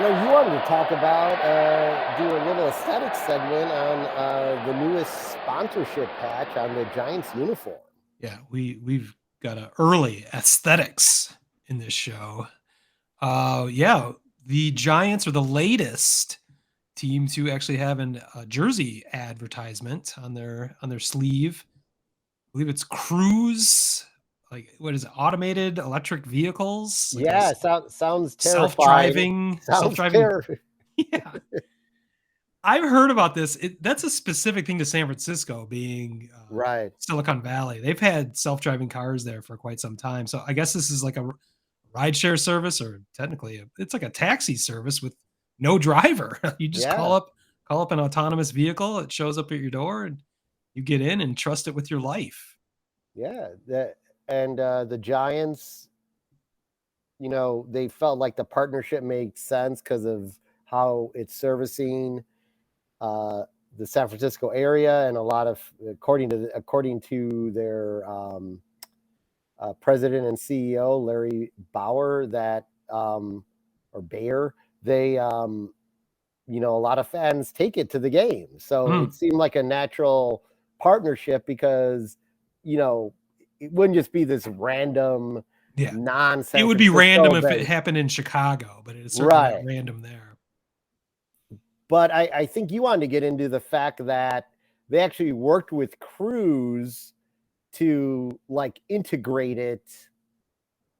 I know you wanted to talk about do a little aesthetic segment on the newest sponsorship patch on the Giants uniform. Yeah, we've got a early aesthetics in this show. Yeah, the Giants are the latest team to actually have a jersey advertisement on their sleeve. I believe it's Cruise, like what is it, automated electric vehicles, like Yeah, sounds terrifying. self-driving, Sounds self-driving. terrifying. Yeah, I've heard about this. That's a specific thing to San Francisco, being Right. Silicon Valley. They've had self-driving cars there for quite some time. So I guess this is like a rideshare service, or technically, it's like a taxi service with no driver. You just Yeah. call up an autonomous vehicle. It shows up at your door, and you get in and trust it with your life. Yeah. And the Giants, they felt like the partnership made sense because of how it's servicing uh, the San Francisco area, and a lot of according to their president and CEO Larry Bauer, that or Bayer, they a lot of fans take it to the game, so Mm, it seemed like a natural partnership because you know it wouldn't just be this random yeah, non it San would be random Francisco if it base. happened in Chicago, but it is certainly not Right. random there. But I think you wanted to get into the fact that they actually worked with Cruz to like integrate it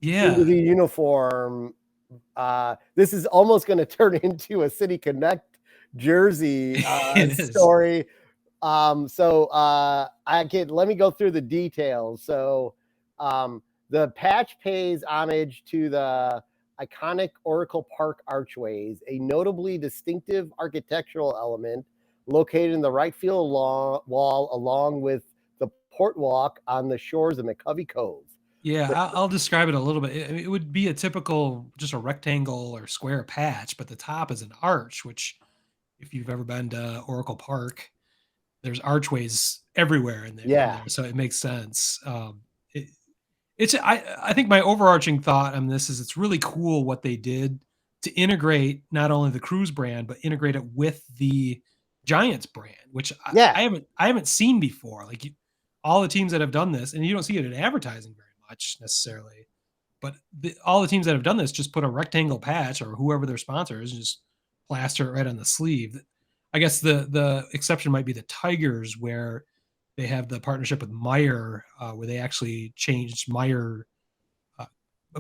into Yeah, the uniform. This is almost going to turn into a City Connect jersey it is. story. Let me go through the details. So the patch pays homage to the iconic Oracle Park archways, a notably distinctive architectural element located in the right field wall along with the port walk on the shores of McCovey Cove. Yeah, I'll describe it a little bit. It would be a typical, just a rectangle or square patch, but the top is an arch, which, if you've ever been to Oracle Park, there's archways everywhere in Yeah, there, so it makes sense. It, I think my overarching thought on this is it's really cool what they did to integrate not only the Cruise brand, but integrate it with the Giants brand, which yeah, I haven't seen before. Like all the teams that have done this, and you don't see it in advertising very much necessarily, but all the teams that have done this just put a rectangle patch, or whoever their sponsor is, and just plaster it right on the sleeve. I guess the exception might be the Tigers, where they have the partnership with Meyer, where they actually changed Meyer uh,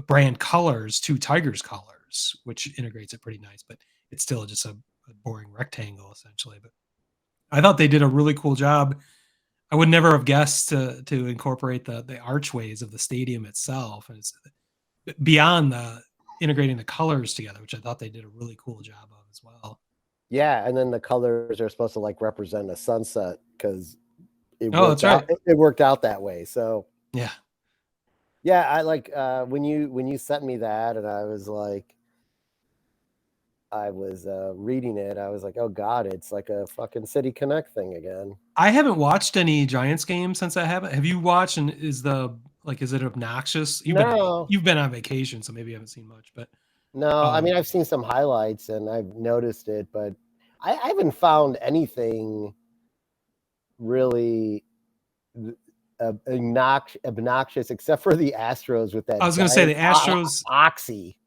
brand colors to Tigers colors, which integrates it pretty nice. But it's still just a boring rectangle essentially. But I thought they did a really cool job. I would never have guessed to incorporate the archways of the stadium itself, and it's beyond the integrating the colors together, which I thought they did a really cool job of as well. yeah. And then the colors are supposed to like represent a sunset because it Oh, worked that's out. right. It worked out that way. So Yeah. yeah, I like when you sent me that, and I was reading it. I was like, oh god, it's like a fucking City Connect thing again. I haven't watched any Giants games since I haven't. Have you watched? And is it obnoxious? No, You've been on vacation, so maybe you haven't seen much. But no. I um, mean, I've seen some highlights and I've noticed it, but I haven't found anything really obnoxious except for the Astros with I that was going to say the giant Astros. oxy.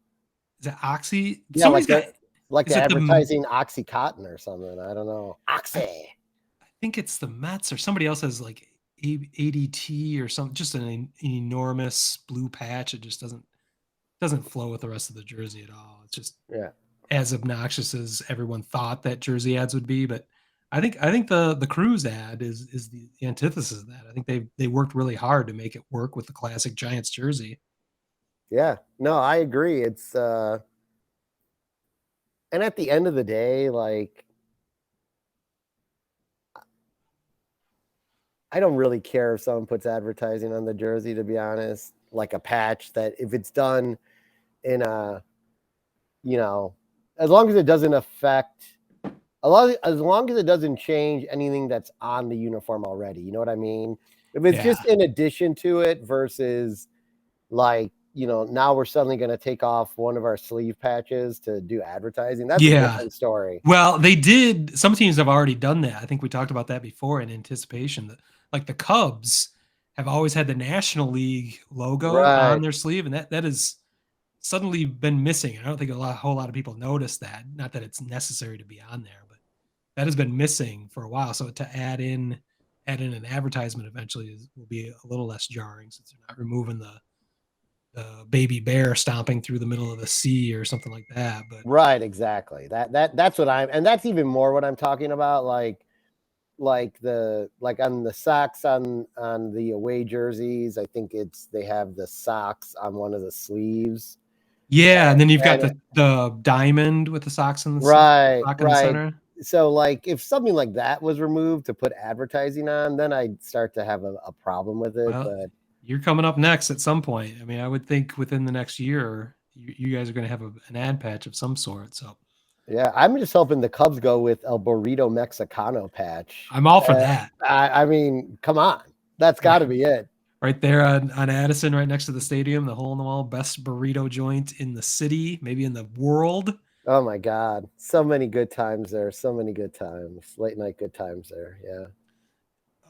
Is that Oxy? Yeah, Somebody's got. like Is they're it the? advertising OxyContin or something. I don't know. I, Oxy. I think it's the Mets, or somebody else has like ADT or something. Just an enormous blue patch. It just doesn't flow with the rest of the jersey at all. It's just Yeah. as obnoxious as everyone thought that jersey ads would be. But I think the Cruise ad is the antithesis of that. I think they worked really hard to make it work with the classic Giants jersey. Yeah. No, I agree. It's and at the end of the day, like I don't really care if someone puts advertising on the jersey, to be honest. Like a patch that if it's done in a, you know, as long as it doesn't affect as long as it doesn't change anything that's on the uniform already. You know what I mean? If it's Yeah. just in addition to it versus like now we're suddenly going to take off one of our sleeve patches to do advertising. That's a Yeah. different story. Well, they did. Some teams have already done that. I think we talked about that before in anticipation. That like the Cubs have always had the National League logo Right. on their sleeve, and that has suddenly been missing. I don't think a whole lot of people notice that. Not that it's necessary to be on there, but that has been missing for a while. So to add in an advertisement eventually will be a little less jarring, since they're not removing the baby bear stomping through the middle of the sea or something like that. But Right, exactly. That's what and that's even more what I'm talking about. Like on the socks on the away jerseys, I think they have the socks on one of the sleeves. yeah, and then you've got And the diamond with the socks in the right, sock in the right. center. So like if something like that was removed to put advertising on, then I'd start to have a problem with it. Well, But you're coming up next at some point. I mean, I would think within the next year, you guys are going to have an ad patch of some sort. So yeah, I'm just hoping the Cubs go with El Burrito Mexicano patch. I'm all for that. I mean, come on, that's got to be it. Right there on Addison, right next to the stadium, the hole in the wall, best burrito joint in the city, maybe in the world. Oh my God, so many good times there. So many good times, late night good times there.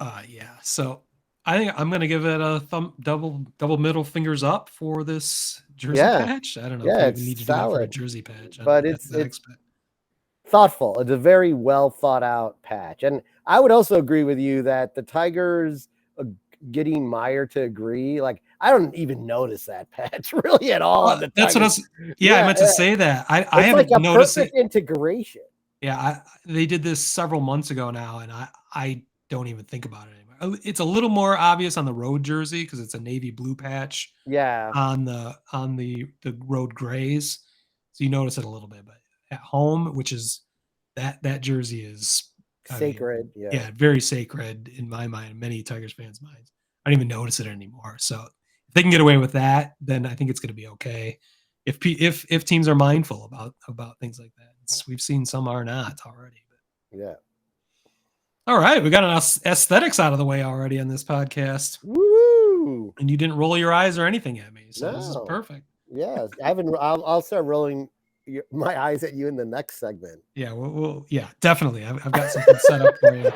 Yeah. Yeah. So I think I'm gonna give it a double middle fingers up for this jersey patch. I don't know if we Yeah, even need to do that for a jersey patch. but it's thoughtful. It's a very well thought out patch, and I would also agree with you that the Tigers getting Meyer to agree. Like I don't even notice that patch really at all. Well, that's what I was. Yeah, I meant to say that. I haven't like a noticed perfect integration. Yeah, they did this several months ago now, and I don't even think about it anymore. It's a little more obvious on the road jersey because it's a navy blue patch. Yeah. On the road grays, so you notice it a little bit. But at home, which is that jersey is sacred. Yeah, very sacred in my mind, many Tigers fans' minds. I don't even notice it anymore. So if they can get away with that, then I think it's going to be okay. If teams are mindful about things like that, we've seen some are not already. But. Yeah. All right, we got aesthetics out of the way already on this podcast. Woo! And you didn't roll your eyes or anything at me, so this is perfect. Yeah, I'll start rolling my eyes at you in the next segment. Yeah, yeah, definitely. I've got something set up for you,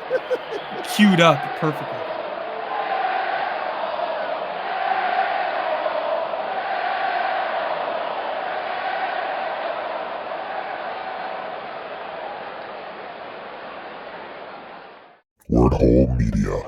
queued up perfectly. Wordhole Media.